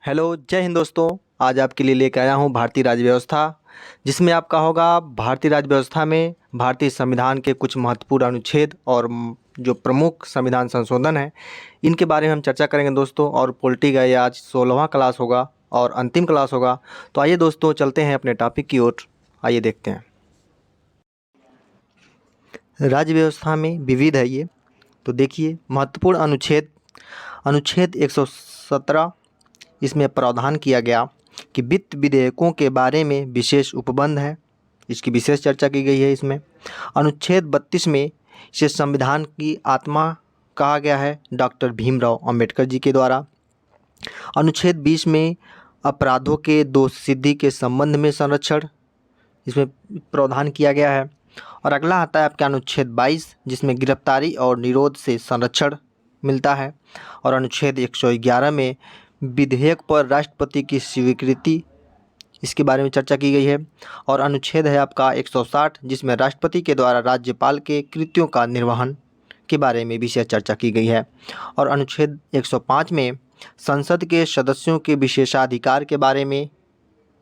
Hello, जय हिंद दोस्तों। आज आपके लिए लेकर आया हूँ भारतीय राज्य व्यवस्था, जिसमें आपका होगा भारतीय राज्य व्यवस्था में भारतीय संविधान के कुछ महत्वपूर्ण अनुच्छेद और जो प्रमुख संविधान संशोधन हैं, इनके बारे में हम चर्चा करेंगे दोस्तों। और पॉलिटी का ये आज 16वां क्लास होगा और अंतिम क्लास होगा। तो आइए दोस्तों, चलते हैं अपने टॉपिक की ओर। आइए देखते हैं। राज्य व्यवस्था में विविध है ये। तो देखिए, महत्वपूर्ण अनुच्छेद अनुच्छेद 117, इसमें प्रावधान किया गया कि वित्त विधेयकों के बारे में विशेष उपबंध है। इसकी विशेष चर्चा की गई है इसमें। अनुच्छेद 32 में इसे संविधान की आत्मा कहा गया है डॉक्टर भीमराव अंबेडकर जी के द्वारा। अनुच्छेद 20 में अपराधों के दोष सिद्धि के संबंध में संरक्षण, इसमें प्रावधान किया गया है। और अगला आता है आपका अनुच्छेद 22, जिसमें गिरफ्तारी और निरोध से संरक्षण मिलता है। और अनुच्छेद 111 में विधेयक पर राष्ट्रपति की स्वीकृति, इसके बारे में चर्चा की गई है। और अनुच्छेद है आपका 160, जिसमें राष्ट्रपति के द्वारा राज्यपाल के कृत्यों का निर्वहन के बारे में विशेष चर्चा की गई है। और अनुच्छेद 105 में संसद के सदस्यों के विशेषाधिकार के बारे में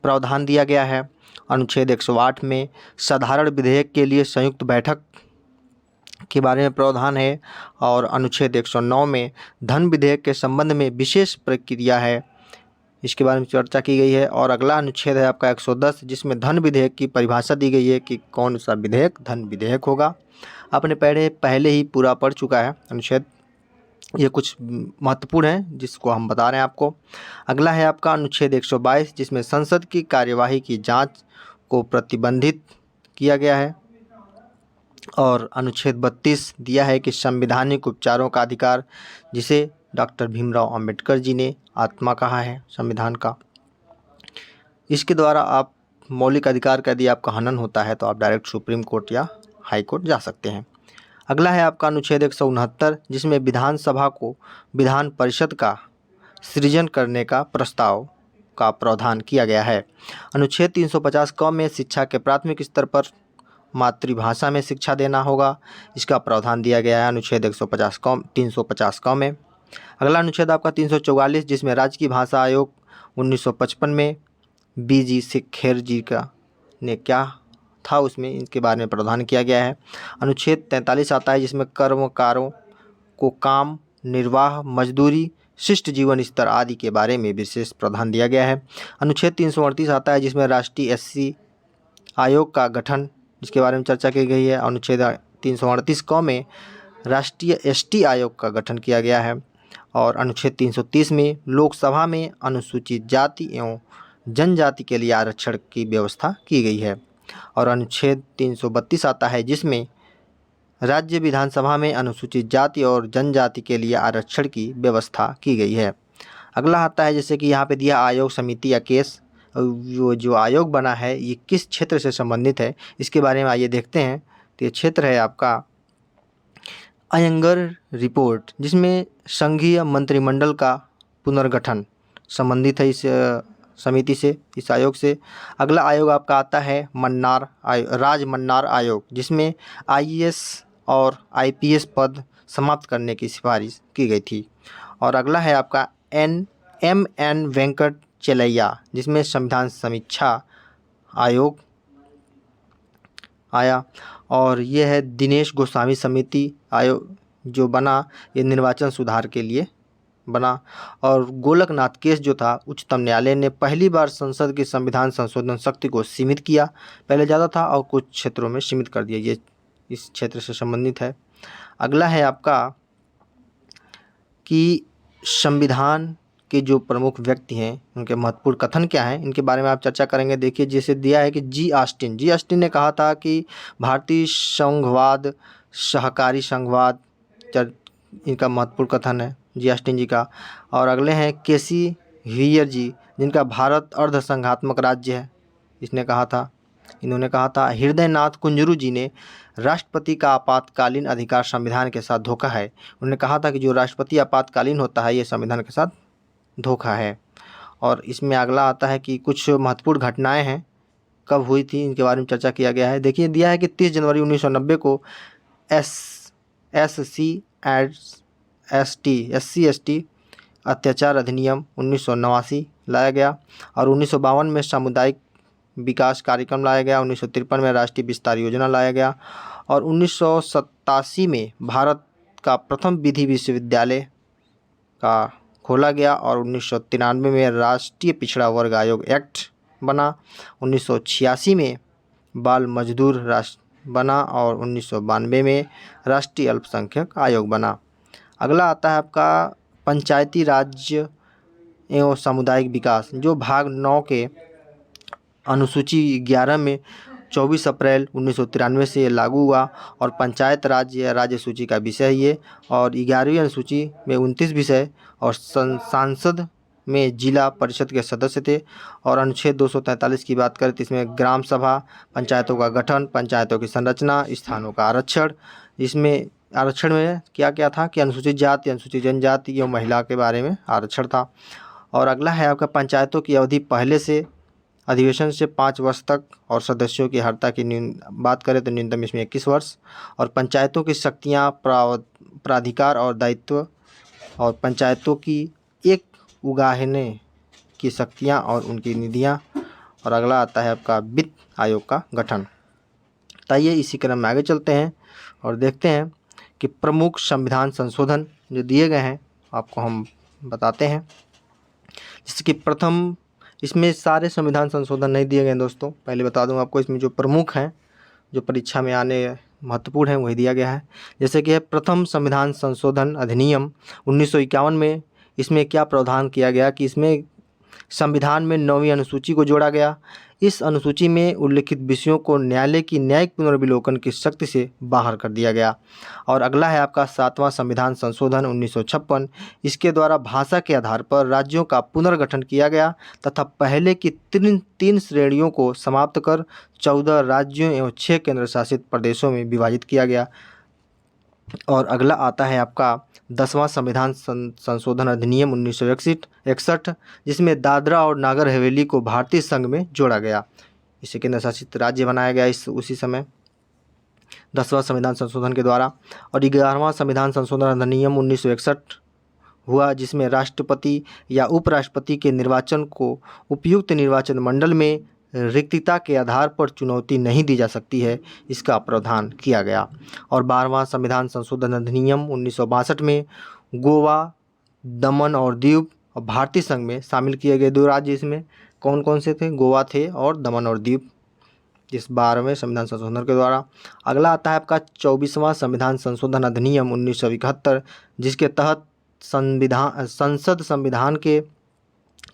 प्रावधान दिया गया है। अनुच्छेद 108 में साधारण विधेयक के लिए संयुक्त बैठक के बारे में प्रावधान है। और अनुच्छेद 109 में धन विधेयक के संबंध में विशेष प्रक्रिया है, इसके बारे में चर्चा की गई है। और अगला अनुच्छेद है आपका 110, जिसमें धन विधेयक की परिभाषा दी गई है कि कौन सा विधेयक धन विधेयक होगा। आपने पहले ही पूरा पढ़ चुका है अनुच्छेद। ये कुछ महत्वपूर्ण है जिसको हम बता रहे हैं आपको। अगला है आपका अनुच्छेद 122, जिसमें संसद की कार्यवाही की जांच को प्रतिबंधित किया गया है। और अनुच्छेद 32 दिया है कि संवैधानिक उपचारों का अधिकार, जिसे डॉक्टर भीमराव अंबेडकर जी ने आत्मा कहा है संविधान का। इसके द्वारा आप मौलिक अधिकार का यदि आपका हनन होता है तो आप डायरेक्ट सुप्रीम कोर्ट या हाई कोर्ट जा सकते हैं। अगला है आपका अनुच्छेद 169, जिसमें विधानसभा को विधान परिषद का सृजन करने का प्रस्ताव का प्रावधान किया गया है। अनुच्छेद 350 क में शिक्षा के प्राथमिक स्तर पर मातृभाषा में शिक्षा देना होगा, इसका प्रावधान दिया गया है अनुच्छेद 350 क में। अगला अनुच्छेद आपका 344, जिसमें राज्य की भाषा आयोग 1955 में BG सिक्खेर जी का ने क्या था उसमें, इनके बारे में प्रावधान किया गया है। अनुच्छेद 43 आता है, जिसमें कर्मकारों को काम, निर्वाह, मजदूरी, शिष्ट जीवन स्तर आदि के बारे में विशेष प्रावधान दिया गया है। अनुच्छेद 338 आता है, जिसमें राष्ट्रीय SC आयोग का गठन, जिसके बारे में चर्चा की गई है। अनुच्छेद 338 क में राष्ट्रीय ST आयोग का गठन किया गया है। और अनुच्छेद 330 में लोकसभा में अनुसूचित जाति एवं जनजाति के लिए आरक्षण की व्यवस्था की गई है। और अनुच्छेद 332 आता है, जिसमें राज्य विधानसभा में अनुसूचित जाति और जनजाति के लिए आरक्षण की व्यवस्था की गई है। अगला आता है, जैसे कि यहाँ पे दिया आयोग, समिति या केस। जो आयोग बना है ये किस क्षेत्र से संबंधित है, इसके बारे में आइए देखते हैं। तो ये क्षेत्र है आपका अयंगर रिपोर्ट, जिसमें संघीय मंत्रिमंडल का पुनर्गठन संबंधित है इस समिति से, इस आयोग से। अगला आयोग आपका आता है राजमन्नार आयोग, जिसमें IAS और IPS पद समाप्त करने की सिफारिश की गई थी। और अगला है आपका MN वेंकट चलैया, जिसमें संविधान समीक्षा आयोग आया। और ये है दिनेश गोस्वामी समिति आयोग, जो बना ये निर्वाचन सुधार के लिए बना। और गोलकनाथ केस जो था, उच्चतम न्यायालय ने पहली बार संसद की संविधान संशोधन शक्ति को सीमित किया। पहले ज़्यादा था और कुछ क्षेत्रों में सीमित कर दिया। ये इस क्षेत्र से संबंधित है। अगला है आपका कि संविधान के जो प्रमुख व्यक्ति हैं उनके महत्वपूर्ण कथन क्या हैं, इनके बारे में आप चर्चा करेंगे। देखिए, जैसे दिया है कि जी ऑस्टिन ने कहा था कि भारतीय संघवाद, सहकारी संघवाद, इनका महत्वपूर्ण कथन है जी ऑस्टिन जी का। और अगले हैं केसी हीयर जी, जिनका भारत अर्ध संघात्मक राज्य है, इन्होंने कहा था। हृदयनाथ कुंजरू जी ने राष्ट्रपति का आपातकालीन अधिकार संविधान के साथ धोखा है। उन्होंने कहा था कि जो राष्ट्रपति आपातकालीन होता है ये संविधान के साथ धोखा है। और इसमें अगला आता है कि कुछ महत्वपूर्ण घटनाएं हैं, कब हुई थी, इनके बारे में चर्चा किया गया है। देखिए, दिया है कि 30 जनवरी 1990 को SC एंड SC ST अत्याचार अधिनियम 1989 लाया गया और 1952 में सामुदायिक विकास कार्यक्रम लाया गया। 1953 में राष्ट्रीय विस्तार योजना लाया गया और 1987 में भारत का प्रथम विधि विश्वविद्यालय का खोला गया और 1993 में राष्ट्रीय पिछड़ा वर्ग आयोग एक्ट बना। 1986 में बाल मजदूर राष्ट्र बना और 1992 में राष्ट्रीय अल्पसंख्यक आयोग बना। अगला आता है आपका पंचायती राज एवं सामुदायिक विकास, जो भाग 9 के अनुसूची 11 में 24 अप्रैल 1993 से लागू हुआ और पंचायत राज या राज्य सूची का विषय है ये। और 11वीं अनुसूची में 29 विषय और सांसद में जिला परिषद के सदस्य थे। और अनुच्छेद 243 की बात करें तो इसमें ग्राम सभा, पंचायतों का गठन, पंचायतों की संरचना, स्थानों का आरक्षण। इसमें आरक्षण में क्या क्या था कि अनुसूचित जाति, अनुसूचित जनजाति एवं महिला के बारे में आरक्षण था। और अगला है आपका पंचायतों की अवधि पहले से अधिवेशन से 5 वर्ष तक और सदस्यों की अर्हता की बात करें तो न्यूनतम इसमें 21 वर्ष। और पंचायतों की शक्तियाँ, प्राधिकार और दायित्व और पंचायतों की एक उगाहने की शक्तियाँ और उनकी निधियाँ। और अगला आता है आपका वित्त आयोग का गठन। ताइए इसी क्रम में आगे चलते हैं और देखते हैं कि प्रमुख संविधान संशोधन जो दिए गए हैं आपको हम बताते हैं। जैसे कि प्रथम, इसमें सारे संविधान संशोधन नहीं दिए गए दोस्तों, पहले बता दूं आपको। इसमें जो प्रमुख हैं, जो परीक्षा में आने महत्वपूर्ण है, वही दिया गया है। जैसे कि है प्रथम संविधान संशोधन अधिनियम 1951 में। इसमें क्या प्रावधान किया गया कि इसमें संविधान में 9वीं अनुसूची को जोड़ा गया। इस अनुसूची में उल्लिखित विषयों को न्यायालय की न्यायिक पुनर्विलोकन की शक्ति से बाहर कर दिया गया। और अगला है आपका 7वां संविधान संशोधन 1956। इसके द्वारा भाषा के आधार पर राज्यों का पुनर्गठन किया गया तथा पहले की तीन श्रेणियों को समाप्त कर 14 राज्यों एवं 6 केंद्र शासित प्रदेशों में विभाजित किया गया। और अगला आता है आपका 10वां संविधान संशोधन अधिनियम 1961, जिसमें दादरा और नागर हवेली को भारतीय संघ में जोड़ा गया। इसे केंद्र शासित राज्य बनाया गया उसी समय 10वां संविधान संशोधन के द्वारा। और 11वां संविधान संशोधन अधिनियम 1961 हुआ, जिसमें राष्ट्रपति या उपराष्ट्रपति के निर्वाचन को उपयुक्त निर्वाचन मंडल में रिक्तता के आधार पर चुनौती नहीं दी जा सकती है, इसका प्रावधान किया गया। और 12वां संविधान संशोधन अधिनियम 1962 में गोवा, दमन और दीव और भारतीय संघ में शामिल किए गए 2 राज्य इसमें कौन कौन से थे? गोवा थे और दमन और दीव, इस 12वें संविधान संशोधन के द्वारा। अगला आता है आपका 24वां संविधान संशोधन अधिनियम 1971, जिसके तहत संसद संविधान के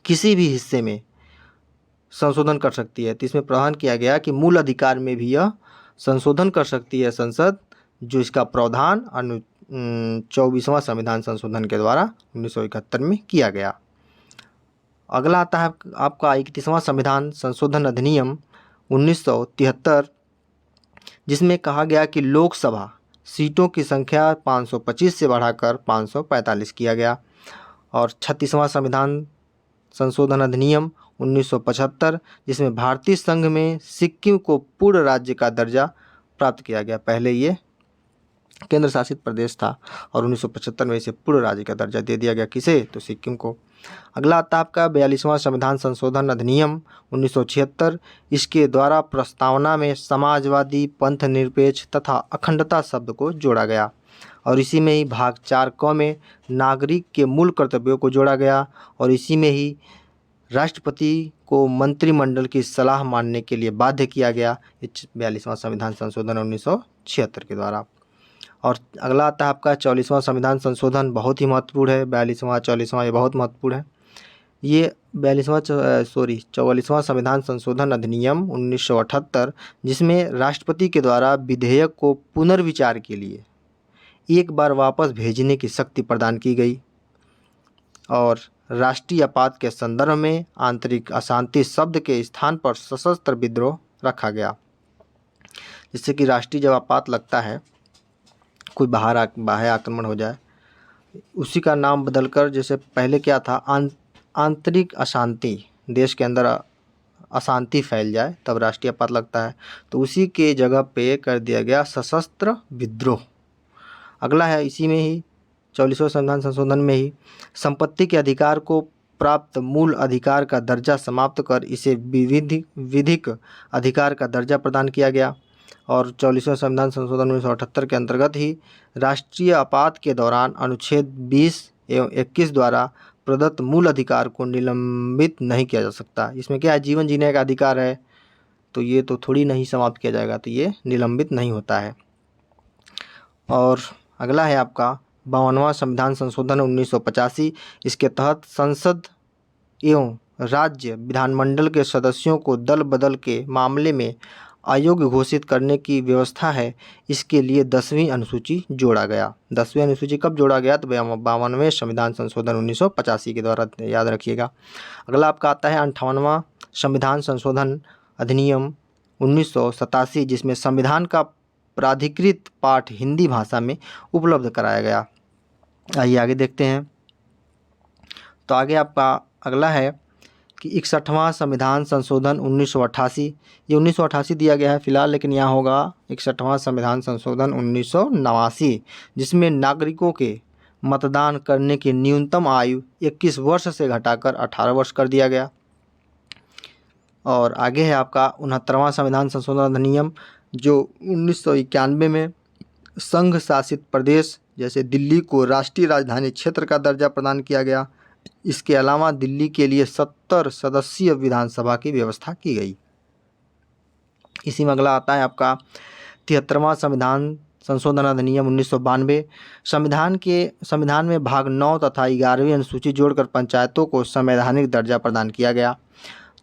किसी भी हिस्से में संशोधन कर सकती है। तो इसमें प्रावधान किया गया कि मूल अधिकार में भी यह संशोधन कर सकती है संसद, जो इसका प्रावधान 24वां संविधान संशोधन के द्वारा 1971 में किया गया। अगला आता है आपका 31वां संविधान संशोधन अधिनियम 1973, जिसमें कहा गया कि लोकसभा सीटों की संख्या 525 से बढ़ाकर 545 किया गया। और 36वां संविधान संशोधन अधिनियम 1975, जिसमें भारतीय संघ में सिक्किम को पूर्ण राज्य का दर्जा प्राप्त किया गया। पहले ये केंद्र शासित प्रदेश था और 1975 में इसे पूर्ण राज्य का दर्जा दे दिया गया। किसे? तो सिक्किम को। अगला आता है आपका 42वां संविधान संशोधन अधिनियम 1976। इसके द्वारा प्रस्तावना में समाजवादी, पंथ निरपेक्ष तथा अखंडता शब्द को जोड़ा गया। और इसी में ही भाग 4 क में नागरिक के मूल कर्तव्यों को जोड़ा गया। और इसी में ही राष्ट्रपति को मंत्रिमंडल की सलाह मानने के लिए बाध्य किया गया, 42वां संविधान संशोधन 1976 के द्वारा। और अगला आता है आपका 44वां संविधान संशोधन, बहुत ही महत्वपूर्ण है। 42वां 44वां ये बहुत महत्वपूर्ण है। ये 44वां संविधान संशोधन अधिनियम 1978, जिसमें राष्ट्रपति के द्वारा विधेयक को पुनर्विचार के लिए एक बार वापस भेजने की शक्ति प्रदान की गई। और राष्ट्रीय आपात के संदर्भ में आंतरिक अशांति शब्द के स्थान पर सशस्त्र विद्रोह रखा गया। जिससे कि राष्ट्रीय जब आपात लगता है, कोई बाह्य आक्रमण हो जाए, उसी का नाम बदलकर, जैसे पहले क्या था, आंतरिक अशांति, देश के अंदर अशांति फैल जाए तब राष्ट्रीय आपात लगता है, तो उसी के जगह पे कर दिया गया सशस्त्र विद्रोह। अगला है इसी में ही 44वें संविधान संशोधन में ही संपत्ति के अधिकार को प्राप्त मूल अधिकार का दर्जा समाप्त कर इसे विधिक अधिकार का दर्जा प्रदान किया गया। और 44वें संविधान संशोधन 1978 के अंतर्गत ही राष्ट्रीय आपात के दौरान अनुच्छेद 20 एवं 21 द्वारा प्रदत्त मूल अधिकार को निलंबित नहीं किया जा सकता। इसमें क्या है, जीवन जीने का अधिकार है, तो ये तो थोड़ी नहीं समाप्त किया जाएगा, तो ये निलंबित नहीं होता है। और अगला है आपका 52वां संविधान संशोधन 1985। इसके तहत संसद एवं राज्य विधानमंडल के सदस्यों को दल बदल के मामले में अयोग्य घोषित करने की व्यवस्था है। इसके लिए 10वीं अनुसूची जोड़ा गया। 10वीं अनुसूची कब जोड़ा गया, तो 52वें संविधान संशोधन 1985 के द्वारा, याद रखिएगा। अगला आपका आता है 58वां संविधान संशोधन अधिनियम 1987, जिसमें संविधान का प्राधिकृत पाठ हिंदी भाषा में उपलब्ध कराया गया। आइए आगे देखते हैं। तो आगे आपका अगला है कि 61वां संविधान संशोधन 1988। ये 1988 दिया गया है फिलहाल, लेकिन यहाँ होगा 61वां संविधान संशोधन 1989, जिसमें नागरिकों के मतदान करने की न्यूनतम आयु 21 वर्ष से घटाकर 18 वर्ष कर दिया गया। और आगे है आपका 69वां संविधान संशोधन अधिनियम, जो 1991 में संघ शासित प्रदेश जैसे दिल्ली को राष्ट्रीय राजधानी क्षेत्र का दर्जा प्रदान किया गया। इसके अलावा दिल्ली के लिए 70 सदस्यीय विधानसभा की व्यवस्था की गई। इसी में अगला आता है आपका 73वां संविधान संशोधन अधिनियम 1992। संविधान में भाग 9 तथा 11वीं अनुसूची जोड़कर पंचायतों को संवैधानिक दर्जा प्रदान किया गया।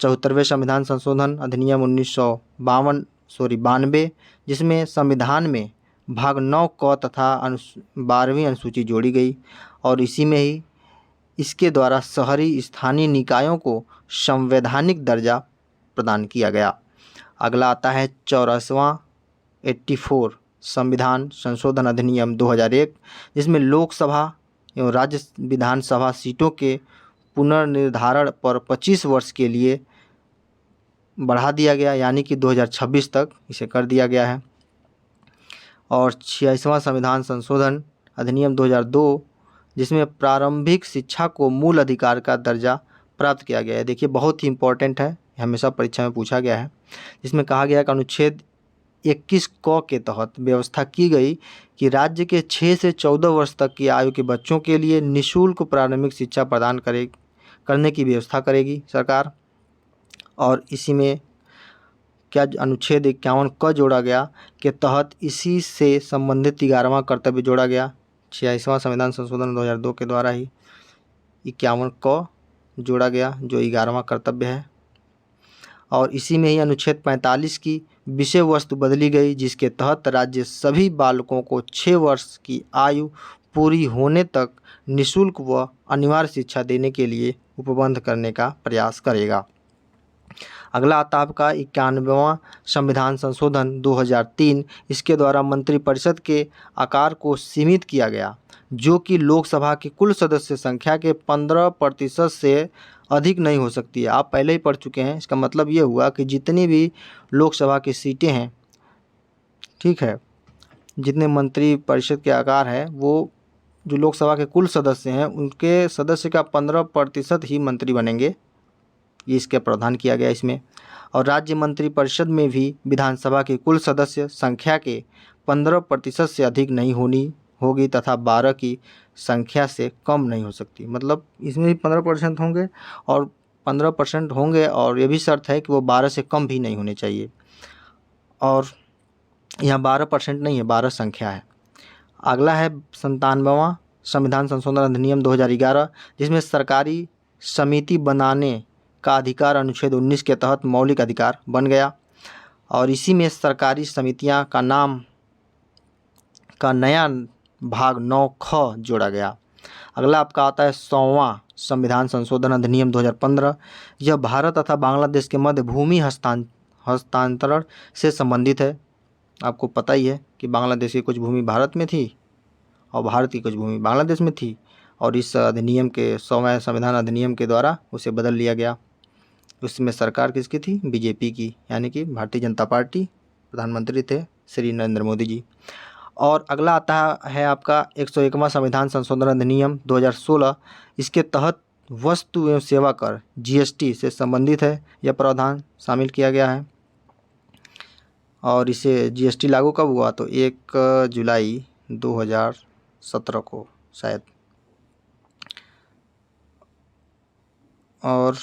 74वें संविधान संशोधन अधिनियम 1992, जिसमें संविधान में भाग 9 क तथा 12वीं अनुसूची जोड़ी गई। और इसी में ही इसके द्वारा शहरी स्थानीय निकायों को संवैधानिक दर्जा प्रदान किया गया। अगला आता है 84वां संविधान संशोधन अधिनियम 2001, जिसमें लोकसभा एवं राज्य विधानसभा सीटों के पुनर्निर्धारण पर 25 वर्ष के लिए बढ़ा दिया गया, यानी कि 2026 तक इसे कर दिया गया है। और 86वां संविधान संशोधन अधिनियम 2002, जिसमें प्रारंभिक शिक्षा को मूल अधिकार का दर्जा प्राप्त किया गया है। देखिए बहुत ही इम्पोर्टेंट है, हमेशा परीक्षा में पूछा गया है। जिसमें कहा गया कि अनुच्छेद 21 क के तहत व्यवस्था की गई कि राज्य के 6 से 14 वर्ष तक की आयु के बच्चों के लिए निःशुल्क प्रारंभिक शिक्षा प्रदान करने की व्यवस्था करेगी सरकार। और इसी में क्या अनुच्छेद 51 क जोड़ा गया के तहत इसी से संबंधित 11वां कर्तव्य जोड़ा गया। 86वां संविधान संशोधन 2002 के द्वारा ही 51 क जोड़ा गया, जो 11वां कर्तव्य है। और इसी में ही अनुच्छेद 45 की विषय वस्तु बदली गई, जिसके तहत राज्य सभी बालकों को 6 वर्ष की आयु पूरी होने तक निःशुल्क व अनिवार्य शिक्षा देने के लिए उपबंध करने का प्रयास करेगा। अगला आता है आपका 91वां संविधान संशोधन 2003। इसके द्वारा मंत्रिपरिषद के आकार को सीमित किया गया, जो कि लोकसभा की कुल सदस्य संख्या के 15% से अधिक नहीं हो सकती है। आप पहले ही पढ़ चुके हैं। इसका मतलब ये हुआ कि जितनी भी लोकसभा की सीटें हैं, ठीक है, जितने मंत्रिपरिषद के आकार है, वो जो लोकसभा के कुल सदस्य हैं उनके सदस्य का 15% ही मंत्री बनेंगे। ये इसके प्रावधान किया गया इसमें। और राज्य मंत्रिपरिषद में भी विधानसभा के कुल सदस्य संख्या के 15% से अधिक नहीं होगी तथा 12 की संख्या से कम नहीं हो सकती। मतलब इसमें भी 15% होंगे और 15% होंगे, और ये भी शर्त है कि वो 12 से कम भी नहीं होने चाहिए। और यहाँ 12% नहीं है, 12 संख्या है। अगला है 97वां संविधान संशोधन अधिनियम 2011, जिसमें सरकारी समिति बनाने का अधिकार अनुच्छेद 19 के तहत मौलिक अधिकार बन गया। और इसी में सरकारी समितियां का नाम का नया भाग 9 ख जोड़ा गया। अगला आपका आता है 100वां संविधान संशोधन अधिनियम 2015। यह भारत तथा बांग्लादेश के मध्य भूमि हस्तांतरण से संबंधित है। आपको पता ही है कि बांग्लादेश की कुछ भूमि भारत में थी और भारत की कुछ भूमि बांग्लादेश में थी, और इस अधिनियम के 100वें संविधान अधिनियम के द्वारा उसे बदल लिया गया। उसमें सरकार किसकी थी? बीजेपी की, यानी कि भारतीय जनता पार्टी। प्रधानमंत्री थे श्री नरेंद्र मोदी जी। और अगला आता है आपका 101वां संविधान संशोधन अधिनियम 2016। इसके तहत वस्तु एवं सेवा कर जीएसटी से संबंधित है, यह प्रावधान शामिल किया गया है। और इसे जीएसटी लागू कब हुआ, तो 1 जुलाई 2017 को शायद। और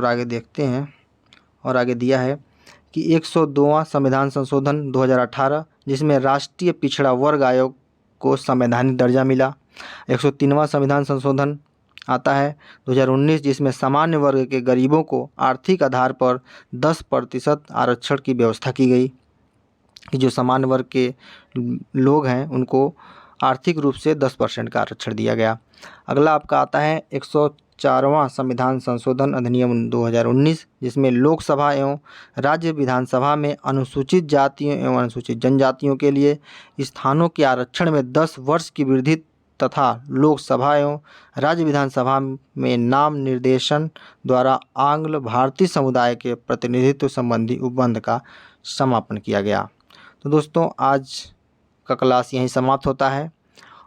आगे देखते हैं, और आगे दिया है कि 102वां संविधान संशोधन 2018, जिसमें राष्ट्रीय पिछड़ा वर्ग आयोग को संवैधानिक दर्जा मिला। 103वां संविधान संशोधन आता है 2019, जिसमें सामान्य वर्ग के गरीबों को आर्थिक आधार पर 10% आरक्षण की व्यवस्था की गई, कि जो सामान्य वर्ग के लोग हैं उनको आर्थिक रूप से 10% का आरक्षण दिया गया। अगला आपका आता है 104वां संविधान संशोधन अधिनियम 2019, जिसमें लोकसभा एवं राज्य विधानसभा में अनुसूचित जातियों एवं अनुसूचित जनजातियों के लिए स्थानों के आरक्षण में 10 वर्ष की वृद्धि तथा लोकसभा एवं राज्य विधानसभा में नाम निर्देशन द्वारा आंग्ल भारतीय समुदाय के प्रतिनिधित्व संबंधी उपबंध का समापन किया गया। तो दोस्तों आज का क्लास यहीं समाप्त होता है,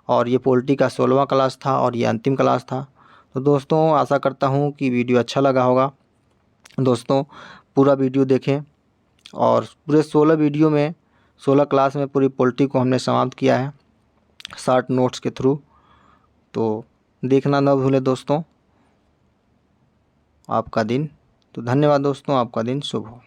और ये पॉलिटी का 16वां क्लास था और ये अंतिम क्लास था। तो दोस्तों आशा करता हूँ कि वीडियो अच्छा लगा होगा। दोस्तों पूरा वीडियो देखें, और पूरे 16 वीडियो में 16 क्लास में पूरी पॉलिटी को हमने समाप्त किया है शॉर्ट नोट्स के थ्रू। तो देखना न भूलें दोस्तों। आपका दिन, तो धन्यवाद दोस्तों, आपका दिन शुभ हो।